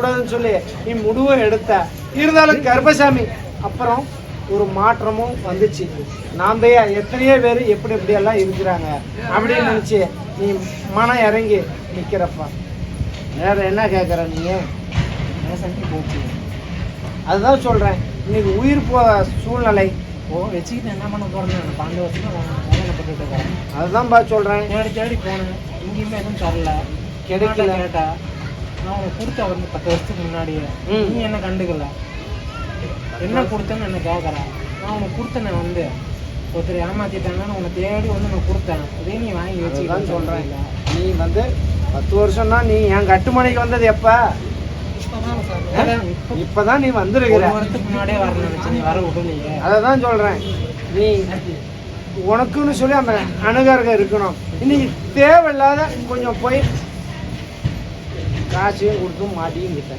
கூடாதுன்னு சொல்லி நீ முடிவும் எடுத்த. இருந்தாலும் கருப்பசாமி அப்புறம் ஒரு மாற்றமும் வந்துச்சு. நாம் எத்தனையோ பேர் எப்படி எப்படியெல்லாம் இருக்கிறாங்க அப்படின்னு நினச்சி நீ மனம் இறங்கி நிற்கிறப்பா. வேற என்ன கேட்குற நீங்கள்? அதுதான் சொல்கிறேன். இன்னைக்கு உயிர் சூழ்நிலை வச்சுக்கிட்டு என்ன பண்ண போகிறேன்? 12 வருஷமா வேதனைப்பட்டு இருக்கேன். அதுதான் சொல்கிறேன். தேடி தேடி போனேன், எங்கேயுமே எதுவும் தரல, கிடைக்கல. கேட்டா நான் உனக்கு கொடுத்த வந்து 10 வருஷத்துக்கு முன்னாடியே நீ என்ன கண்டுக்கல, என்ன கொடுத்தேன்னு என்ன கேட்கல. நான் உனக்கு கொடுத்தேன், வந்து ஒருத்தர் ஏமாத்திட்டாங்கன்னு உன்னை தேடி வந்து நான் கொடுத்தேன். அதே நீ வாங்கி வச்சுக்கிட்டான்னு சொல்கிறேன். நீ வந்து 10 வருஷம்னா நீ என் கட்டுமனைக்கு வந்தது எப்போ? இப்பதான் நீ வந்துருக்கிற. வருஷத்துக்கு முன்னாடியே வரணும் நினைச்சு நீ வர விடலையே. அதை தான் சொல்கிறேன். நீ உனக்குன்னு சொல்லி அந்த அணுகாரகம் இருக்கணும். இன்னைக்கு தேவையில்லாத கொஞ்சம் போய் காசையும் கொடுத்து மாட்டியும் கிட்ட